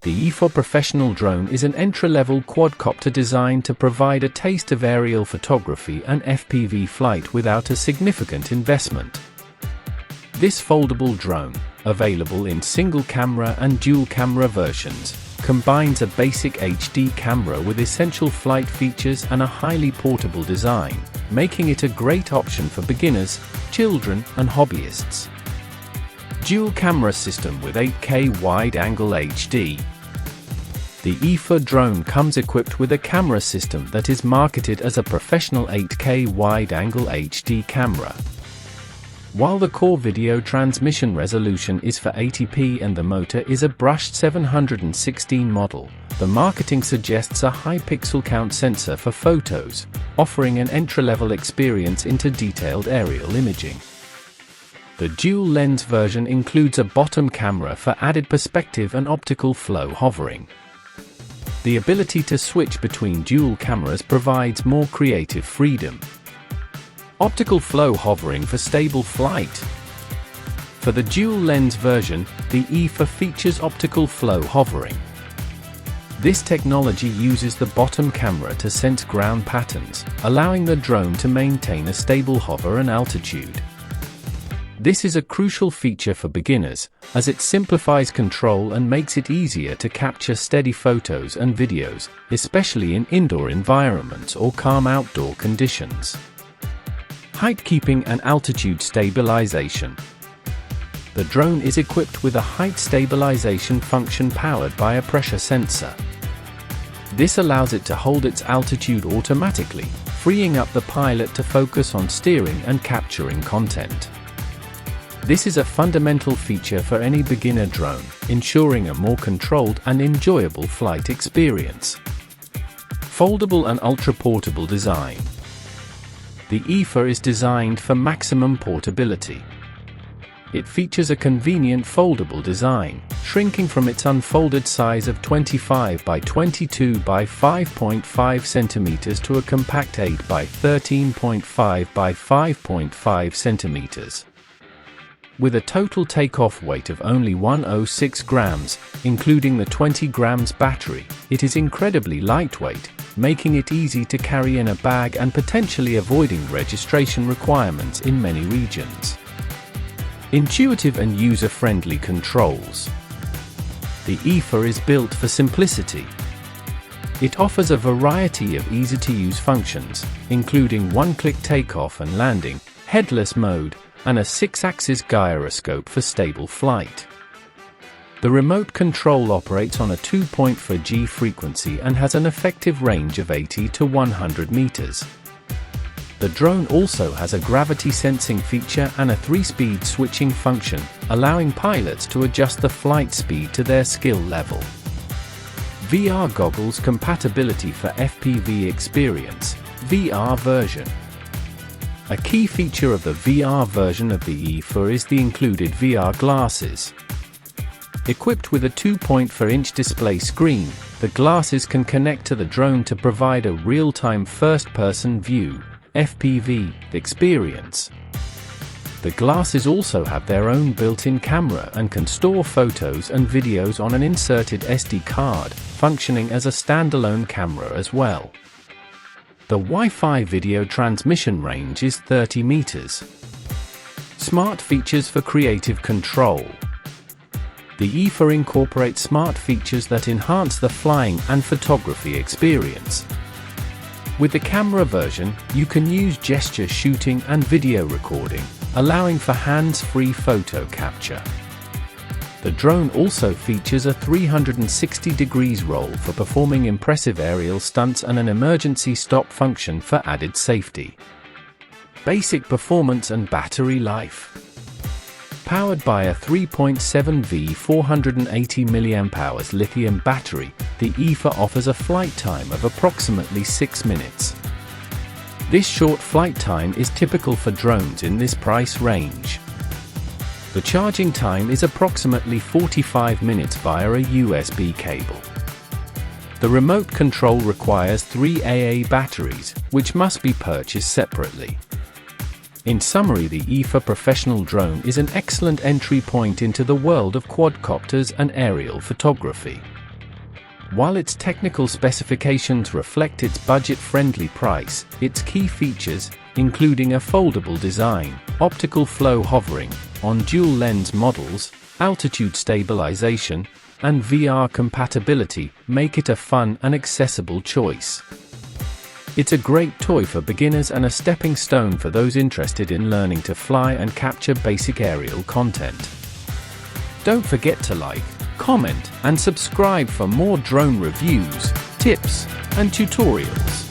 The EFA Professional Drone is an entry-level quadcopter designed to provide a taste of aerial photography and FPV flight without a significant investment. This foldable drone, available in single-camera and dual-camera versions, combines a basic HD camera with essential flight features and a highly portable design, making it a great option for beginners, children, and hobbyists. Dual camera system with 8K wide-angle HD. The EFA drone comes equipped with a camera system that is marketed as a professional 8K wide-angle HD camera. While the core video transmission resolution is 480p and the motor is a brushed 716 model, the marketing suggests a high pixel count sensor for photos, offering an entry-level experience into detailed aerial imaging. The dual-lens version includes a bottom camera for added perspective and optical flow hovering. The ability to switch between dual cameras provides more creative freedom. Optical flow hovering for stable flight. For the dual-lens version, the EFA features optical flow hovering. This technology uses the bottom camera to sense ground patterns, allowing the drone to maintain a stable hover and altitude. This is a crucial feature for beginners, as it simplifies control and makes it easier to capture steady photos and videos, especially in indoor environments or calm outdoor conditions. Height keeping and altitude stabilization. The drone is equipped with a height stabilization function powered by a pressure sensor. This allows it to hold its altitude automatically, freeing up the pilot to focus on steering and capturing content. This is a fundamental feature for any beginner drone, ensuring a more controlled and enjoyable flight experience. Foldable and ultra-portable design. The EFA is designed for maximum portability. It features a convenient foldable design, shrinking from its unfolded size of 25 by 22 by 5.5 centimeters to a compact 8 by 13.5 by 5.5 centimeters. With a total takeoff weight of only 106 grams, including the 20 grams battery, it is incredibly lightweight, making it easy to carry in a bag and potentially avoiding registration requirements in many regions. Intuitive and user-friendly controls. The EFA is built for simplicity. It offers a variety of easy-to-use functions, including one-click takeoff and landing, headless mode, and a 6-axis gyroscope for stable flight. The remote control operates on a 2.4 GHz frequency and has an effective range of 80 to 100 meters. The drone also has a gravity sensing feature and a 3-speed switching function, allowing pilots to adjust the flight speed to their skill level. VR goggles compatibility for FPV experience, VR version. A key feature of the VR version of the EFA is the included VR glasses. Equipped with a 2.4-inch display screen, the glasses can connect to the drone to provide a real-time first-person view, FPV, experience. The glasses also have their own built-in camera and can store photos and videos on an inserted SD card, functioning as a standalone camera as well. The Wi-Fi video transmission range is 30 meters. Smart features for creative control. The EFA incorporates smart features that enhance the flying and photography experience. With the camera version, you can use gesture shooting and video recording, allowing for hands-free photo capture. The drone also features a 360 degrees roll for performing impressive aerial stunts and an emergency stop function for added safety. Basic performance and battery life. Powered by a 3.7V 480 mAh lithium battery, the EFA offers a flight time of approximately 6 minutes. This short flight time is typical for drones in this price range. The charging time is approximately 45 minutes via a USB cable. The remote control requires 3 AA batteries, which must be purchased separately. In summary, the EFA Professional Drone is an excellent entry point into the world of quadcopters and aerial photography. While its technical specifications reflect its budget-friendly price, its key features, including a foldable design, optical flow hovering on dual-lens models, altitude stabilization, and VR compatibility, make it a fun and accessible choice. It's a great toy for beginners and a stepping stone for those interested in learning to fly and capture basic aerial content. Don't forget to like, comment, and subscribe for more drone reviews, tips, and tutorials.